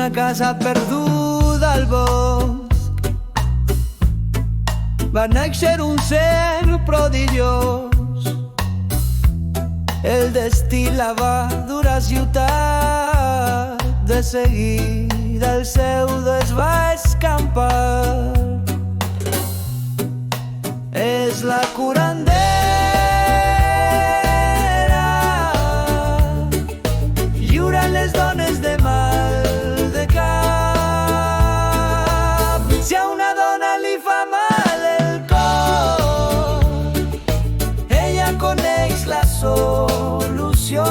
una casa perduda al bosc va néixer un ser prodigiós. El destí la va dur a ciutat, de seguida el seu es va escampar. És la curandera, lliuren les dones de mal de cap. Si a una dona li fa mal el cor, ella coneix la solució.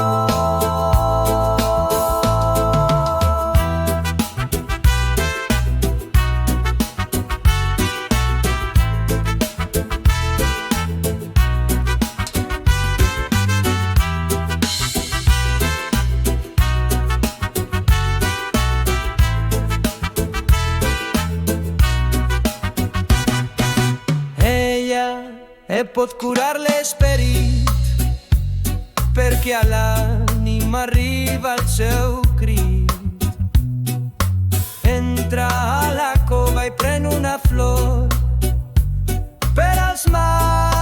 Pot curar l'esperit, perquè a l'ànima arriba el seu crit. Entra a la cova i pren una flor per als mals.